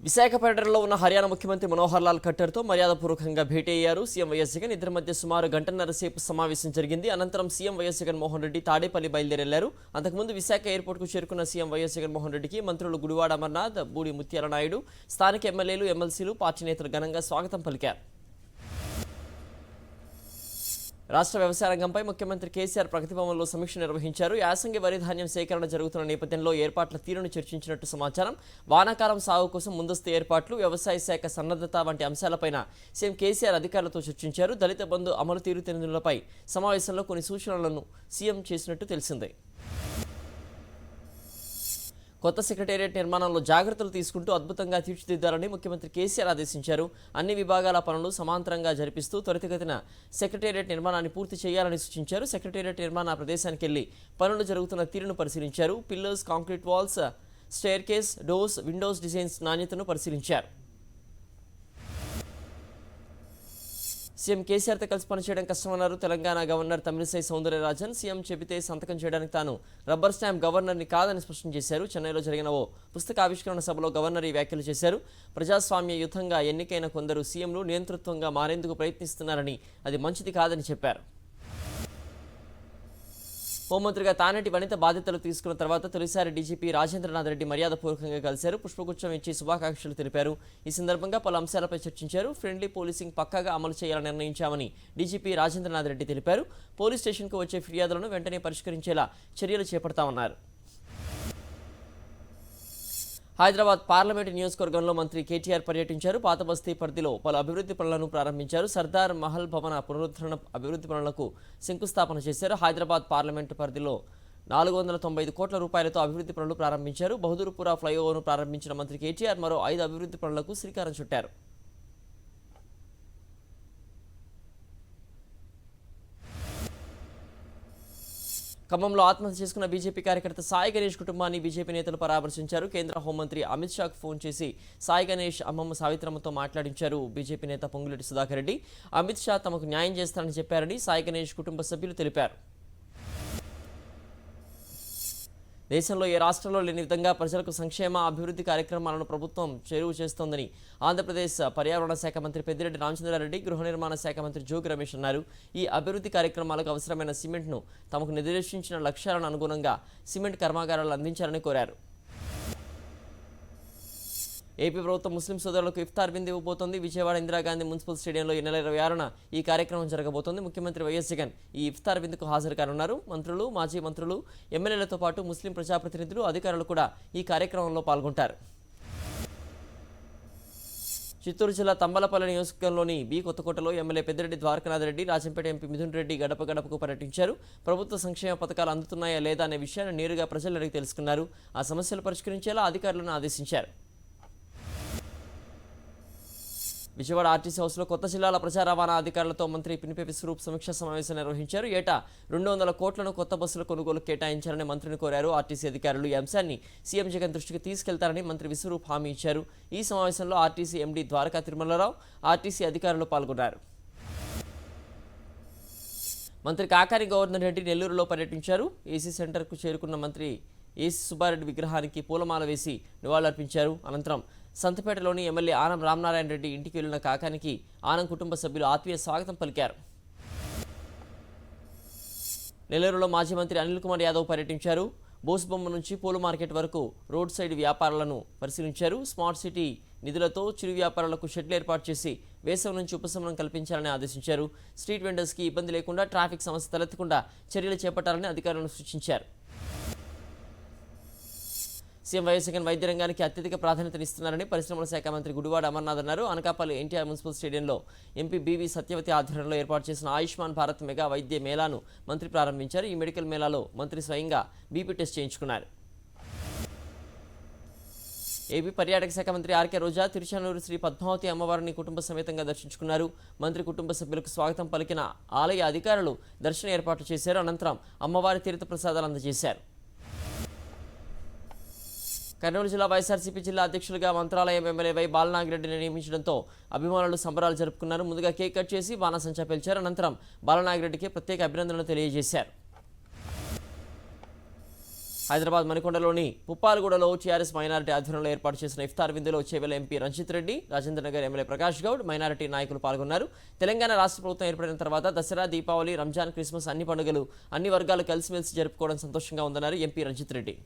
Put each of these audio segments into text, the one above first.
విశాఖ పర్యటనలో ఉన్న హర్యానా ముఖ్యమంత్రి మనోహర్ లాల్ ఖట్టర్తో మర్యాదపూర్వకంగా భేటీ అయ్యారు సీఎం వైఎస్ జగన్. ఇద్దరి మధ్య సుమారు గంటన్నర సేపు సమావేశం జరిగింది. అనంతరం సీఎం వైఎస్ జగన్మోహన్ రెడ్డి తాడేపల్లి బయలుదేరెళ్లారు. అంతకుముందు విశాఖ ఎయిర్పోర్ట్కు చేరుకున్న సీఎం వైఎస్ జగన్మోహన్ రెడ్డికి మంత్రులు గుడివాడ అమర్నాథ్, బూడి ముత్యాల నాయుడు, స్థానిక ఎమ్మెల్యేలు, ఎమ్మెల్సీలు, పార్టీ నేతలు ఘనంగా స్వాగతం పలికారు. రాష్ట్ర వ్యవసాయ రంగంపై ముఖ్యమంత్రి కేసీఆర్ ప్రగతి భవన్లో సమీక్ష నిర్వహించారు. యాసంగి వరి ధాన్యం సేకరణ జరుగుతున్న నేపథ్యంలో ఏర్పాట్ల తీరును చర్చించినట్టు సమాచారం. వానాకాలం సాగు కోసం ముందస్తు ఏర్పాట్లు, వ్యవసాయ శాఖ సన్నద్ధత వంటి అంశాలపైన సీఎం కేసీఆర్ అధికారులతో చర్చించారు. దళిత బంధు అమలు తీరుతెన్నులపై సమావేశంలో కొన్ని సూచనలను సీఎం చేసినట్టు తెలిసిందే. కొత్త సెక్రటేరియట్ నిర్మాణంలో జాగ్రత్తలు తీసుకుంటూ అద్భుతంగా తీర్చిదిద్దాలని ముఖ్యమంత్రి కేసీఆర్ ఆదేశించారు. అన్ని విభాగాల పనులు సమాంతరంగా జరిపిస్తూ త్వరితగతిన సెక్రటేరియట్ నిర్మాణాన్ని పూర్తి చేయాలని సూచించారు. సెక్రటేరియట్ నిర్మాణ ప్రదేశానికి వెళ్లి పనులు జరుగుతున్న తీరును పరిశీలించారు. Pillars, concrete walls, స్టైర్ case, doors, Windows designs నాణ్యతను పరిశీలించారు. సీఎం కేసీఆర్తో కలిసి పనిచేయడం కష్టమన్నారు తెలంగాణ గవర్నర్ తమిళిసై సౌందరరాజన్. సీఎం చెబితే సంతకం చేయడానికి తాను రబ్బర్ స్టాంప్ గవర్నర్ని కాదని స్పష్టం చేశారు. చెన్నైలో జరిగిన ఓ పుస్తకావిష్కరణ సభలో గవర్నర్ ఈ వ్యాఖ్యలు చేశారు. ప్రజాస్వామ్యయుతంగా ఎన్నికైన కొందరు సీఎంలు నియంతృత్వంగా మారేందుకు ప్రయత్నిస్తున్నారని, అది మంచిది కాదని చెప్పారు. హోంమంత్రిగా తానేటి వనిత బాధ్యతలు తీసుకున్న తర్వాత తొలిసారి డీజీపీ రాజేంద్రనాథ్ రెడ్డి మర్యాదపూర్వకంగా కలిశారు. పుష్పగుచ్చం ఇచ్చి శుభాకాంక్షలు తెలిపారు. ఈ సందర్భంగా పలు అంశాలపై చర్చించారు. ఫ్రెండ్లీ పోలీసింగ్ పక్కాగా అమలు చేయాలని నిర్ణయించామని డీజీపీ రాజేంద్రనాథ్ రెడ్డి తెలిపారు. పోలీస్ స్టేషన్కు వచ్చే ఫిర్యాదులను వెంటనే పరిష్కరించేలా చర్యలు చేపడతామన్నారు. హైదరాబాద్ పార్లమెంటు నియోజకవర్గంలో మంత్రి కేటీఆర్ పర్యటించారు. పాత బస్తీ పరిధిలో పలు అభివృద్ధి పనులను ప్రారంభించారు. సర్దార్ మహల్ భవన పునరుద్ధరణ అభివృద్ధి పనులకు శంకుస్థాపన చేశారు. హైదరాబాద్ పార్లమెంటు పరిధిలో 495 కోట్ల రూపాయలతో అభివృద్ధి పనులు ప్రారంభించారు. బహదూర్పురా ఫ్లైఓవర్ను ప్రారంభించిన మంత్రి కేటీఆర్ మరో 5 అభివృద్ధి పనులకు శ్రీకారం చుట్టారు. ఖమ్మంలో ఆత్మహత్య చేసుకున్న బీజేపీ కార్యకర్త సాయి గణేష్ కుటుంబాన్ని బీజేపీ నేతలు పరామర్శించారు. కేంద్ర హోంమంత్రి అమిత్ షాకు ఫోన్ చేసి సాయి గణేష్ అమ్మమ్మ సావిత్రమ్మతో మాట్లాడించారు బీజేపీ నేత పొంగులేటి సుధాకర్ రెడ్డి. అమిత్ షా తమకు న్యాయం చేస్తారని చెప్పారని సాయి గణేష్ కుటుంబ సభ్యులు తెలిపారు. దేశంలో ఏ రాష్ట్రంలో లేని విధంగా ప్రజలకు సంక్షేమ అభివృద్ధి కార్యక్రమాలను ప్రభుత్వం చేరువ చేస్తోందని ఆంధ్రప్రదేశ్ పర్యావరణ శాఖ మంత్రి పెద్దిరెడ్డి రామచంద్రారెడ్డి, గృహ నిర్మాణ శాఖ మంత్రి జోగి రమేష్ అన్నారు. ఈ అభివృద్ధి కార్యక్రమాలకు అవసరమైన సిమెంట్ను తమకు నిర్దేశించిన లక్ష్యాలను అనుగుణంగా సిమెంట్ కర్మాగారాలు అందించాలని కోరారు. ఏపీ ప్రభుత్వం ముస్లిం సోదరులకు ఇఫ్తార్ విందు ఇవ్వబోతోంది. విజయవాడ ఇందిరాగాంధీ మున్సిపల్ స్టేడియంలో ఈ నెల 26న ఈ కార్యక్రమం జరగబోతోంది. ముఖ్యమంత్రి వైఎస్ జగన్ ఈ ఇఫ్తార్ విందుకు హాజరు కానున్నారు. మంత్రులు, మాజీ మంత్రులు, ఎమ్మెల్యేలతో పాటు ముస్లిం ప్రజాప్రతినిధులు, అధికారులు కూడా ఈ కార్యక్రమంలో పాల్గొంటారు. చిత్తూరు జిల్లా తంబలపల్లి నియోజకవర్గంలోని బి కొత్తకోటలో ఎమ్మెల్యే పెద్దిరెడ్డి ద్వారకానాథ్ రెడ్డి, రాజంపేట ఎంపీ మిథున్ రెడ్డి గడప గడపకు పర్యటించారు. ప్రభుత్వ సంక్షేమ పథకాలు అందుతున్నాయా లేదా అనే విషయాన్ని నేరుగా ప్రజలు అడిగి తెలుసుకున్నారు. ఆ సమస్యలు పరిష్కరించేలా అధికారులను ఆదేశించారు. విజయవాడ ఆర్టీసీ హౌస్లో కొత్త జిల్లాల ప్రజా రవాణా అధికారులతో మంత్రి పినిపే విశ్వరూప్ సమీక్షా సమావేశం నిర్వహించారు. ఏటా 200 కోట్లను కొత్త బస్సుల కొనుగోలు కేటాయించాలని మంత్రిని కోరారు. ఆర్టీసీ అధికారులు ఈ అంశాన్ని సీఎం జగన్ దృష్టికి తీసుకెళ్తారని మంత్రి విశ్వరూప్ హామీ ఇచ్చారు. ఈ సమావేశంలో RTC MD Dwaraka Tirumalarao, RTC అధికారులు పాల్గొన్నారు. మంత్రి కాకాని గవర్నర్ రెడ్డి నెల్లూరులో పర్యటించారు. ఏసీ సెంటర్కు చేరుకున్న మంత్రి ఏసీ సుబ్బారెడ్డి విగ్రహానికి పూలమాల వేసి నివాళులర్పించారు. అనంతరం సంతపేటలోని ఎమ్మెల్యే ఆనం రామనారాయణ రెడ్డి ఇంటికి వెళ్లిన కాకానికి ఆనం కుటుంబ సభ్యులు ఆత్మీయ స్వాగతం పలికారు. నెల్లూరులో మాజీ మంత్రి అనిల్ కుమార్ యాదవ్ పర్యటించారు. బోసుబొమ్మ నుంచి పూల మార్కెట్ వరకు రోడ్ సైడ్ వ్యాపారాలను పరిశీలించారు. స్మార్ట్ సిటీ నిధులతో చిరు వ్యాపారాలకు షెడ్లు ఏర్పాటు చేసి వేసవి నుంచి ఉపశమనం కల్పించాలని ఆదేశించారు. స్ట్రీట్ వెండర్స్కి ఇబ్బంది లేకుండా, ట్రాఫిక్ సమస్య తలెత్తకుండా చర్యలు చేపట్టాలని అధికారులను సూచించారు. సీఎం వైఎస్ జగన్ వైద్య రంగానికి అత్యధిక ప్రాధాన్యతనిస్తున్నారని పరిశ్రమల శాఖ మంత్రి గుడివాడ అమర్నాథ్ అన్నారు. అనకాపల్లి ఎన్టీఆర్ మున్సిపల్ స్టేడియంలో ఎంపీ బీవీ సత్యవతి ఆధ్వర్యంలో ఏర్పాటు చేసిన ఆయుష్మాన్ భారత్ మెగా వైద్య మేళాను మంత్రి ప్రారంభించారు. ఈ మెడికల్ మేళాలో మంత్రి స్వయంగా బీపీ టెస్ట్ చేయించుకున్నారు. ఏపీ పర్యాటక శాఖ మంత్రి ఆర్కే రోజా తిరుచానూరు శ్రీ పద్మావతి అమ్మవారిని కుటుంబ సమేతంగా దర్శించుకున్నారు. మంత్రి కుటుంబ సభ్యులకు స్వాగతం పలికిన ఆలయ అధికారులు దర్శన ఏర్పాటు చేశారు. అనంతరం అమ్మవారి తీర్థ ప్రసాదాలు అందజేశారు. కర్నూలు జిల్లా వైఎస్ఆర్సీపీ జిల్లా అధ్యక్షులుగా మంత్రాలయం ఎమ్మెల్యే వై బాలనాగిరెడ్డిని నియమించడంతో అభిమానులు సంబరాలు జరుపుకున్నారు. ముందుగా కేక్ కట్ చేసి బాణసంచా పేల్చారు. అనంతరం బాలనాగిరెడ్డికి ప్రత్యేక అభినందనలు తెలియజేశారు. హైదరాబాద్ మణికొండలోని పుప్పాలగూడలో టీఆర్ఎస్ మైనారిటీ ఆధ్వర్యంలో ఏర్పాటు చేసిన ఇఫ్తార్ విందులో Chevella MP Ranjith Reddy, Rajendranagar MLA Prakash Goud, minority నాయకులు పాల్గొన్నారు. తెలంగాణ రాష్ట్ర ప్రభుత్వం ఏర్పడిన తర్వాత దసరా, దీపావళి, రంజాన్, క్రిస్మస్ అన్ని పండుగలు అన్ని వర్గాలు కలిసిమెలిసి జరుపుకోవడం సంతోషంగా ఉందన్నారు ఎంపీ రంజిత్ రెడ్డి.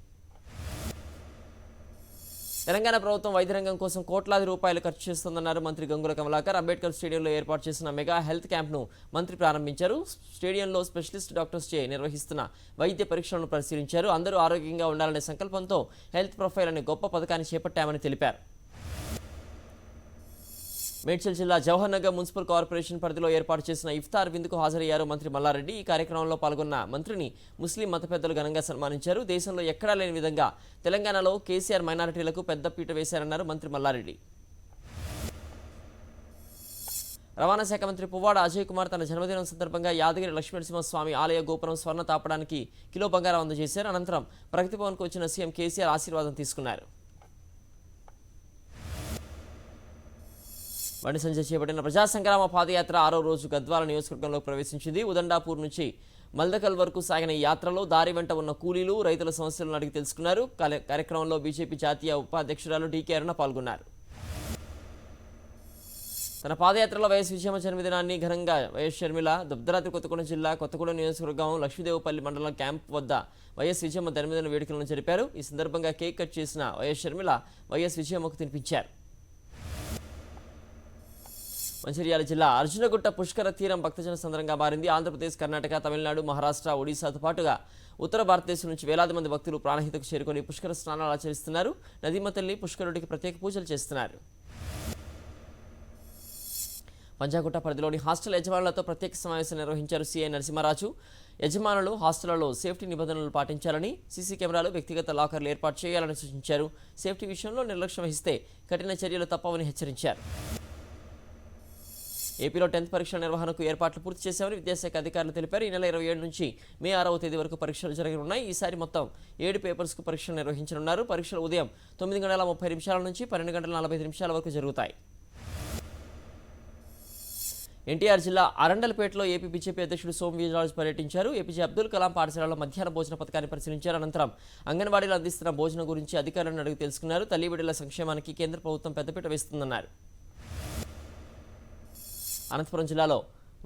తెలంగాణ ప్రభుత్వం వైద్య రంగం కోసం కోట్లాది రూపాయలు ఖర్చు చేస్తుందన్నారు మంత్రి గంగుల కమలాకర్. అంబేద్కర్ స్టేడియంలో ఏర్పాటు చేసిన మెగా హెల్త్ క్యాంప్ను మంత్రి ప్రారంభించారు. స్టేడియంలో స్పెషలిస్ట్ డాక్టర్స్ చే నిర్వహిస్తున్న వైద్య పరీక్షలను పరిశీలించారు. అందరూ ఆరోగ్యంగా ఉండాలనే సంకల్పంతో హెల్త్ ప్రొఫైల్ అనే గొప్ప పథకాన్ని చేపట్టామని తెలిపారు. మేడ్చల్ జిల్లా జవహర్ నగర్ మున్సిపల్ కార్పొరేషన్ పరిధిలో ఏర్పాటు చేసిన ఇఫ్తార్ విందుకు హాజరయ్యారు మంత్రి మల్లారెడ్డి. ఈ కార్యక్రమంలో పాల్గొన్న మంత్రిని ముస్లిం మత పెద్దలు ఘనంగా సన్మానించారు. దేశంలో ఎక్కడా లేని విధంగా తెలంగాణలో కేసీఆర్ మైనారిటీలకు పెద్ద పీట వేశారన్నారు మంత్రి మల్లారెడ్డి. రవాణా శాఖ మంత్రి పువ్వాడ అజయ్ కుమార్ తన జన్మదినం సందర్భంగా యాదగిరి లక్ష్మీనరసింహస్వామి ఆలయ గోపురం స్వర్ణ తాపడానికి కిలో బంగారం అందజేశారు. అనంతరం ప్రగతి భవన్కు వచ్చిన సీఎం కేసీఆర్ ఆశీర్వాదం తీసుకున్నారు. బండి సంజయ్ చేపట్టిన ప్రజా సంగ్రామ పాదయాత్ర 6వ రోజు గద్వాల నియోజకవర్గంలో ప్రవేశించింది. ఉదండాపూర్ నుంచి మల్దకల్ వరకు సాగిన ఈ యాత్రలో దారి వెంట ఉన్న కూలీలు, రైతుల సమస్యలను అడిగి తెలుసుకున్నారు. కార్యక్రమంలో బీజేపీ జాతీయ ఉపాధ్యక్షురాలు డీకే అరుణ పాల్గొన్నారు. తన పాదయాత్రలో వైఎస్ విజయమ్మ జన్మదినాన్ని ఘనంగా వైఎస్ షర్మిల భద్రాద్రి కొత్తగూడెం జిల్లా కొత్తగూడెం నియోజకవర్గం లక్ష్మీదేవపల్లి మండలం క్యాంప్ వద్ద వైఎస్ విజయమ్మ జన్మదిన వేడుకలను జరిపారు. ఈ సందర్భంగా కేక్ కట్ చేసిన వైఎస్ షర్మిల వైఎస్ విజయమ్మకు తినిపించారు. మంచిర్యాల జిల్లా అర్జునగుట్ట పుష్కర తీరం భక్తజన సందర్భంగా మారింది. ఆంధ్రప్రదేశ్, కర్ణాటక, తమిళనాడు, మహారాష్ట్ర, ఒడిశాతో పాటుగా ఉత్తర భారతదేశం నుంచి వేలాది మంది భక్తులు ప్రాణహితకు చేరుకొని పుష్కర స్నానాలు ఆచరిస్తున్నారు. నదీమ తల్లి పుష్కరుడికి ప్రత్యేక పూజలు చేస్తున్నారు. పంజాగుట్ట పరిధిలోని హాస్టల్ యజమానులతో ప్రత్యేక సమావేశం నిర్వహించారు సీఐ నరసింహరాజు. యజమానులు హాస్టళ్లలో సేఫ్టీ నిబంధనలు పాటించాలని, సీసీ కెమెరాలు, వ్యక్తిగత లాకర్లు ఏర్పాటు చేయాలని సూచించారు. సేఫ్టీ విషయంలో నిర్లక్ష్యం వహిస్తే కఠిన చర్యలు తప్పవని హెచ్చరించారు. ఏపీలో 10th పరీక్షల నిర్వహణకు ఏర్పాట్లు పూర్తి చేశామని విద్యాశాఖ అధికారులు తెలిపారు. ఈ నెల 27 నుంచి మే 6వ తేదీ వరకు పరీక్షలు జరగనున్నాయి. ఈసారి మొత్తం 7 పేపర్స్కు పరీక్షలు నిర్వహించనున్నారు. పరీక్షలు ఉదయం 9:30 నుంచి 12:45 వరకు జరుగుతాయి. ఎన్టీఆర్ జిల్లా అరండల్పేటలో ఏపీ బీజేపీ అధ్యక్షుడు సోము వీర్రాజు పర్యటించారు. ఏపీజే అబ్దుల్ కలాం పాఠశాలలో మధ్యాహ్న భోజన పథకాన్ని పరిశీలించారు. అనంతరం అంగన్వాడీలు అందిస్తున్న భోజనం గురించి అధికారులను అడిగి తెలుసుకున్నారు. తల్లి బిడ్డల సంక్షేమానికి కేంద్ర ప్రభుత్వం పెద్దపీట వేస్తుందన్నారు. అనంతపురం జిల్లాలో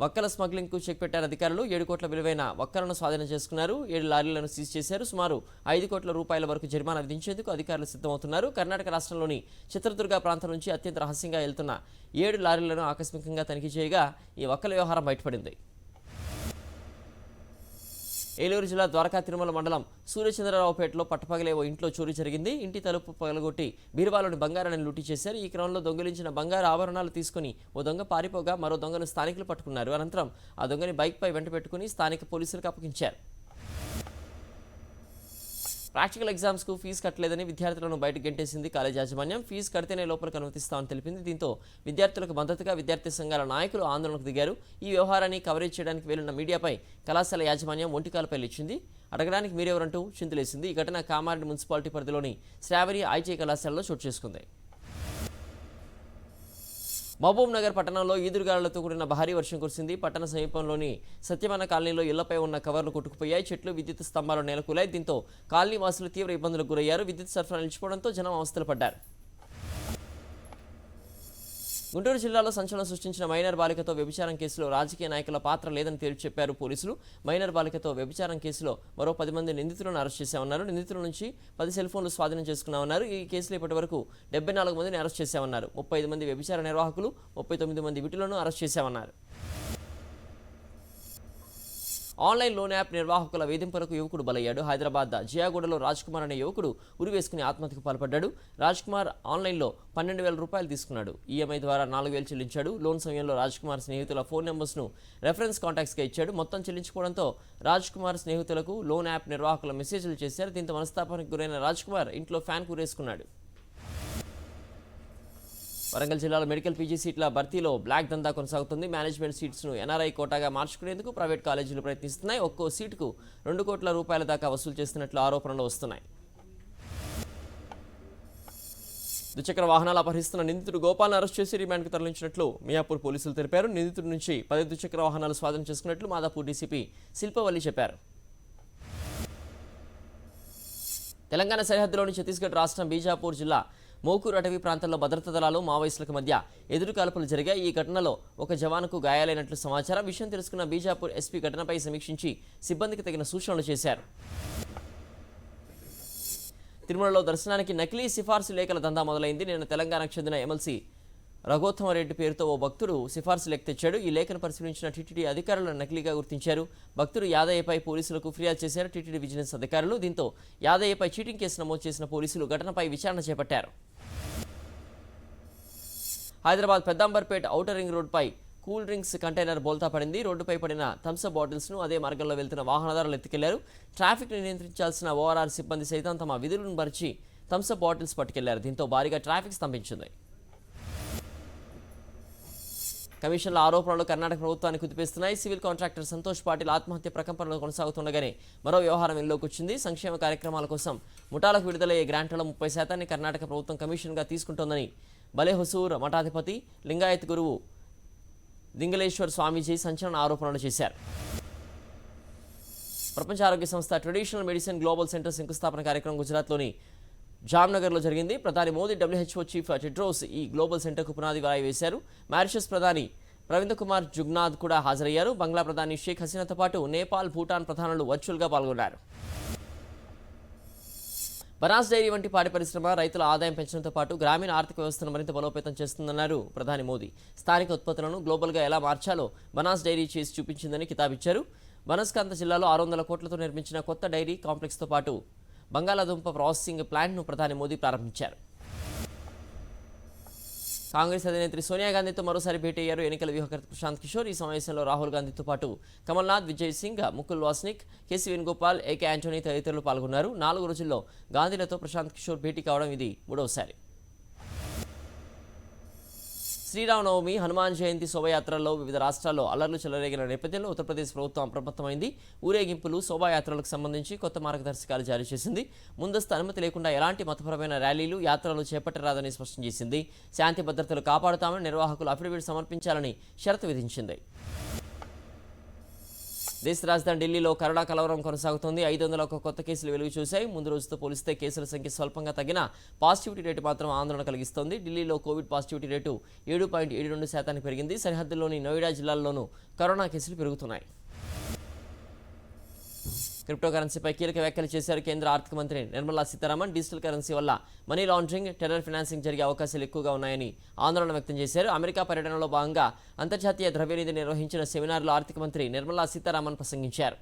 వక్కల స్మగ్లింగ్కు చెక్ పెట్టారు అధికారులు. 7 కోట్ల విలువైన వక్కలను స్వాధీనం చేసుకున్నారు. 7 లారీలను సీజ్ చేశారు. సుమారు 5 కోట్ల రూపాయల వరకు జరిమానా విధించేందుకు అధికారులు సిద్ధమవుతున్నారు. కర్ణాటక రాష్ట్రంలోని చిత్రదుర్గ ప్రాంతం నుంచి అత్యంత రహస్యంగా వెళ్తున్న 7 లారీలను ఆకస్మికంగా తనిఖీ చేయగా ఈ వక్కల వ్యవహారం బయటపడింది. ఏలూరు జిల్లా ద్వారకా తిరుమల మండలం సూర్యచంద్రరావుపేటలో పట్టపగలే ఓ ఇంట్లో చోరీ జరిగింది. ఇంటి తలుపు పగలగొట్టి బీరువాలోని బంగారాన్ని లూటీ చేశారు. ఈ క్రమంలో దొంగిలించిన బంగారు ఆభరణాలు తీసుకుని ఓ దొంగ పారిపోగా మరో దొంగను స్థానికులు పట్టుకున్నారు. అనంతరం ఆ దొంగని బైక్పై వెంట పెట్టుకుని స్థానిక పోలీసులకు అప్పగించారు. ప్రాక్టికల్ ఎగ్జామ్స్కు ఫీజు కట్టలేదని విద్యార్థులను బయటకు గెంటేసింది కాలేజ్ యాజమాన్యం. ఫీజు కడితేనే లోపలికి అనుమతిస్తామని తెలిపింది. దీంతో విద్యార్థులకు మద్దతుగా విద్యార్థి సంఘాల నాయకులు ఆందోళనకు దిగారు. ఈ వ్యవహారాన్ని కవరేజ్ చేయడానికి వెళ్లిన మీడియాపై కళాశాల యాజమాన్యం ఒంటికాలపై లేచింది. అడగడానికి మీరెవరంటూ చింతలేసింది. ఈ ఘటన కామారెడ్డి మున్సిపాలిటీ పరిధిలోని శ్రావణి ఐటీ కళాశాలలో చోటు చేసుకుంది. మహబూబ్ నగర్ పట్టణంలో ఈదురుగాలులతో కూడిన భారీ వర్షం కురిసింది. పట్టణ సమీపంలోని సత్యవన కాలనీలో ఇళ్లపై ఉన్న కవర్లు కొట్టుకుపోయాయి. చెట్లు, విద్యుత్ స్తంభాలు నేలకూలాయి. దీంతో కాలనీ వాసులు తీవ్ర ఇబ్బందులకు గురయ్యారు. విద్యుత్ సరఫరా నిలిచిపోవడంతో జనం అవస్థలు పడ్డారు. గుంటూరు జిల్లాలో సంచలనం సృష్టించిన మైనర్ బాలికతో వ్యభిచారం కేసులో రాజకీయ నాయకుల పాత్ర లేదని తేల్చి చెప్పారు పోలీసులు. మైనర్ బాలికతో వ్యభిచారం కేసులో మరో 10 మంది నిందితులను అరెస్ట్ చేశామన్నారు. నిందితుల నుంచి 10 సెల్ ఫోన్లు స్వాధీనం చేసుకున్నామన్నారు. ఈ కేసులో ఇప్పటి వరకు 74 మందిని అరెస్ట్ చేశామన్నారు. 35 మంది వ్యభిచార నిర్వాహకులు, 39 మంది విటులను అరెస్ట్ చేశామన్నారు. ఆన్లైన్ లోన్ యాప్ నిర్వాహకుల వేధింపులకు యువకుడు బలయ్యాడు. హైదరాబాద్ జియాగూడలో రాజ్ కుమార్ అనే యువకుడు ఉరివేసుకుని ఆత్మహత్యకు పాల్పడ్డాడు. రాజ్ కుమార్ ఆన్లైన్లో 12,000 రూపాయలు తీసుకున్నాడు. ఈఎంఐ ద్వారా 4,000 చెల్లించాడు. లోన్ సమయంలో రాజ్ కుమార్ స్నేహితుల ఫోన్ నెంబర్స్ను రెఫరెన్స్ కాంటాక్ట్స్గా ఇచ్చాడు. మొత్తం చెల్లించుకోవడంతో రాజ్ కుమార్ స్నేహితులకు లోన్ యాప్ నిర్వాహకుల మెసేజ్లు చేశారు. దీంతో మనస్తాపానికి గురైన రాజ్ కుమార్ ఇంట్లో ఫ్యాన్ కూరేసుకున్నాడు. వరంగల్ జిల్లాలో మెడికల్ పీజీ సీట్ల భర్తీలో బ్లాక్ దందా కొనసాగుతుంది. మేనేజ్మెంట్ సీట్స్ను ఎన్ఆర్ఐ కోటాగా మార్చుకునేందుకు ప్రైవేట్ కాలేజీలు ప్రయత్నిస్తున్నాయి. ఒక్కో సీటుకు 2 కోట్ల రూపాయల దాకా వసూలు చేస్తున్నట్లు ఆరోపణలు వస్తున్నాయి. ద్విచక్ర వాహనాలు అపహరిస్తున్న నిందితుడు గోపాల్ను అరెస్ట్ చేసి రిమాండ్కు తరలించినట్లు మియాపూర్ పోలీసులు తెలిపారు. నిందితుడి నుంచి 10 ద్విచక్ర వాహనాలు స్వాధీనం చేసుకున్నట్లు మాదాపూర్ డీసీపీ శిల్పవల్లి చెప్పారు. తెలంగాణ సరిహద్దులోని ఛత్తీస్గఢ్ రాష్ట్రం బీజాపూర్ జిల్లా మోకూరు అటవీ ప్రాంతంలో భద్రతా దళాలు మావోయిస్టులకు మధ్య ఎదురుకాల్పులు జరిగాయి. ఈ ఘటనలో ఒక జవానుకు గాయాలైనట్లు సమాచారం. విషయం తెలుసుకున్న బీజాపూర్ ఎస్పీ ఘటనపై సమీక్షించి సిబ్బందికి తగిన సూచనలు చేశారు. తిరుమలలో దర్శనానికి నకిలీ సిఫార్సు లేఖల దందా మొదలైంది. నిన్న తెలంగాణకు చెందిన ఎమ్మెల్సీ రఘోత్తమరెడ్డి పేరుతో ఓ భక్తుడు సిఫార్సు లేఖ తెచ్చాడు. ఈ లేఖను పరిశీలించిన టీటీడీ అధికారులను నకిలీగా గుర్తించారు. భక్తుడు యాదయ్యపై పోలీసులకు ఫిర్యాదు చేశారు టీటీడీ విజిలెన్స్ అధికారులు. దీంతో యాదయ్యపై చీటింగ్ కేసు నమోదు చేసిన పోలీసులు ఘటనపై విచారణ చేపట్టారు. హైదరాబాద్ పెద్దాంబర్పేట ఔటర్ రింగ్ రోడ్డుపై కూల్ డ్రింక్స్ కంటైనర్ బోల్తా పడింది. రోడ్డుపై పడిన థమ్సప్ బాటిల్స్ను అదే మార్గంలో వెళ్తున్న వాహనదారులు ఎత్తుకెళ్లారు. ట్రాఫిక్ను నియంత్రించాల్సిన ఓఆర్ఆర్ సిబ్బంది సైతం తమ విధులను మరిచి థమ్సప్ బాటిల్స్ పట్టుకెళ్లారు. దీంతో భారీగా ట్రాఫిక్ స్తంభించింది. కమిషన్ల ఆరోపణలు కర్ణాటక ప్రభుత్వాన్ని కుదిపేస్తున్నాయి. సివిల్ కాంట్రాక్టర్ సంతోష్ పాటిల్ ఆత్మహత్య ప్రకంపనలు కొనసాగుతుండగానే మరో వ్యవహారం వెలుగులోకి వచ్చింది. సంక్షేమ కార్యక్రమాల కోసం ముఠాలకు విడుదలయ్యే గ్రాంట్లలో 30% కర్ణాటక ప్రభుత్వం కమిషన్గా తీసుకుంటోందని బలేహుసూర్ మఠాధిపతి లింగాయత్ గురువు దింగలేశ్వర్ స్వామీజీ సంచలన ఆరోపణలు చేశారు. ప్రపంచ ఆరోగ్య సంస్థ ట్రెడిషనల్ మెడిసిన్ గ్లోబల్ సెంటర్ శంకుస్థాపన కార్యక్రమం గుజరాత్లోని జామ్నగర్లో జరిగింది. ప్రధాని మోదీ, WHO చీఫ్ టెడ్రోస్ ఈ గ్లోబల్ సెంటర్కు పునాది రాయి వేశారు. మారిషస్ ప్రధాని ప్రవీణ్ కుమార్ జుగ్నాథ్ కూడా హాజరయ్యారు. బంగ్లా ప్రధాని షేక్ హసీనాతో పాటు నేపాల్, భూటాన్ ప్రధానులు వర్చువల్గా పాల్గొన్నారు. బనాస్ డైరీ వంటి పాడి పరిశ్రమ రైతుల ఆదాయం పెంచడంతో పాటు గ్రామీణ ఆర్థిక వ్యవస్థను మరింత బలోపేతం చేస్తుందన్నారు ప్రధాని మోదీ. స్థానిక ఉత్పత్తులను గ్లోబల్గా ఎలా మార్చాలో బనాస్ డైరీ చేసి చూపించిందని కితాబిచ్చారు. బనస్కాంత జిల్లాలో 600 కోట్లతో నిర్మించిన కొత్త డైరీ కాంప్లెక్స్తో పాటు బంగాళాదుంప ప్రాసెసింగ్ ప్లాంట్ను ప్రధాని మోదీ ప్రారంభించారు. కాంగ్రెస్ అధినేత్రి సోనియా గాంధీతో మరోసారి భేటీ అయ్యారు ఎన్నికల వ్యూహకర్త ప్రశాంత్ కిషోర్. ఈ సమావేశంలో రాహుల్ గాంధీతో పాటు కమల్నాథ్, విజయ్ సింగ్, ముకుల్ వాస్నిక్, కేసీ వేణుగోపాల్, ఏకే యాంటోనీ తదితరులు పాల్గొన్నారు. 4 రోజుల్లో గాంధీలతో ప్రశాంత్ కిషోర్ భేటీ కావడం ఇది 3వసారి. శ్రీరామనవమి, హనుమాన్ జయంతి శోభాయాత్రల్లో వివిధ రాష్ట్రాల్లో అల్లర్లు చెలరేగిన నేపథ్యంలో ఉత్తరప్రదేశ్ ప్రభుత్వం అప్రమత్తమైంది. ఊరేగింపులు, శోభాయాత్రలకు సంబంధించి కొత్త మార్గదర్శకాలు జారీ చేసింది. ముందస్తు అనుమతి లేకుండా ఎలాంటి మతపరమైన ర్యాలీలు, యాత్రలు చేపట్టరాదని స్పష్టం చేసింది. శాంతి భద్రతలు కాపాడుతామని నిర్వాహకులు అఫిడవిట్ సమర్పించాలని షరతు విధించింది. దేశ రాజధాని ఢిల్లీలో కరోనా కలవరం కొనసాగుతోంది. 501 కొత్త కేసులు వెలుగు చూశాయి. ముందు రోజుతో పోలిస్తే కేసుల సంఖ్య స్వల్పంగా తగ్గిన పాజిటివిటీ రేటు మాత్రం ఆందోళన కలిగిస్తోంది. ఢిల్లీలో కోవిడ్ పాజిటివిటీ రేటు 7.72% పెరిగింది. సరిహద్దుల్లోని నోయిడా జిల్లాల్లోనూ కరోనా కేసులు పెరుగుతున్నాయి. క్రిప్టో కరెన్సీపై కీలక వ్యాఖ్యలు చేశారు కేంద్ర ఆర్థిక మంత్రి నిర్మలా సీతారామన్. డిజిటల్ కరెన్సీ వల్ల మనీ లాండరింగ్, టెర్రర్ ఫైనాన్సింగ్ జరిగే అవకాశాలు ఎక్కువగా ఉన్నాయని ఆందోళన వ్యక్తం చేశారు. అమెరికా పర్యటనలో భాగంగా అంతర్జాతీయ ద్రవ్యనిధి నిర్వహించిన సెమినార్లో ఆర్థిక మంత్రి నిర్మలా సీతారామన్ ప్రసంగించారు.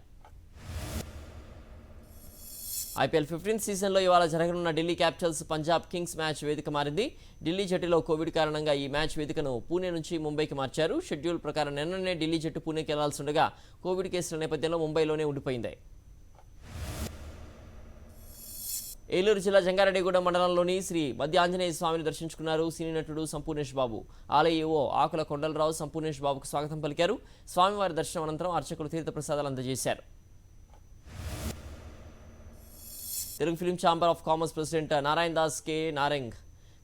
IPL 15th సీజన్లో ఇవాళ జరగనున్న Delhi Capitals Punjab Kings match వేదిక మారింది. ఢిల్లీ జట్టులో కోవిడ్ కారణంగా ఈ మ్యాచ్ వేదికను పూణే నుంచి ముంబైకి మార్చారు. షెడ్యూల్ ప్రకారం నిన్ననే ఢిల్లీ జట్టు పూణేకి వెళ్లాల్సి ఉండగా కోవిడ్ కేసుల నేపథ్యంలో ముంబైలోనే ఉండిపోయింది. ఏలూరు జిల్లా జంగారెడ్డిగూడెం మండలంలోని శ్రీ మధ్య ఆంజనేయ స్వామిని దర్శించుకున్నారు సినీ నటుడు సంపూర్ణేష్ బాబు. ఆలయ ఈవో ఆకుల కొండలరావు సంపూర్ణేష్ బాబుకు స్వాగతం పలికారు. స్వామివారి దర్శనం అనంతరం అర్చకులు తీర్థ ప్రసాదాలు అందజేశారు. Telugu film chamber of commerce president Narayana Das K Narang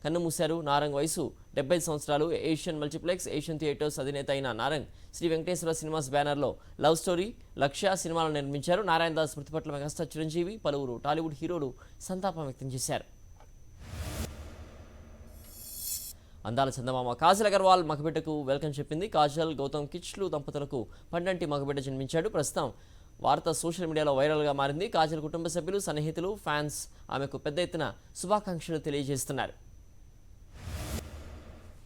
కన్నుమూశారు. నారంగ్ వయసు 75 సంవత్సరాలు. ఏషియన్ మల్టీప్లెక్స్, ఏషియన్ థియేటర్స్ అధినేత అయిన నారంగ్ శ్రీ వెంకటేశ్వర సినిమాస్ బ్యానర్లో లవ్ స్టోరీ, లక్ష్య సినిమాలను నిర్మించారు. నారాయణ దాస్ మృతి పట్ల మెగాస్టార్ చిరంజీవి, పలువురు టాలీవుడ్ హీరోలు సంతాపం వ్యక్తం చేశారు. అందాల చందమామ కాజల్ అగర్వాల్ మగబిడ్డకు వెల్కమ్ చెప్పింది. కాజల్, గౌతమ్ కిచ్లు దంపతులకు పండంటి మగబిడ్డ జన్మించాడు. ప్రస్తుతం వార్త సోషల్ మీడియాలో వైరల్గా మారింది. కాజల్ కుటుంబ సభ్యులు, సన్నిహితులు, ఫ్యాన్స్ ఆమెకు పెద్ద ఎత్తున శుభాకాంక్షలు తెలియజేస్తున్నారు.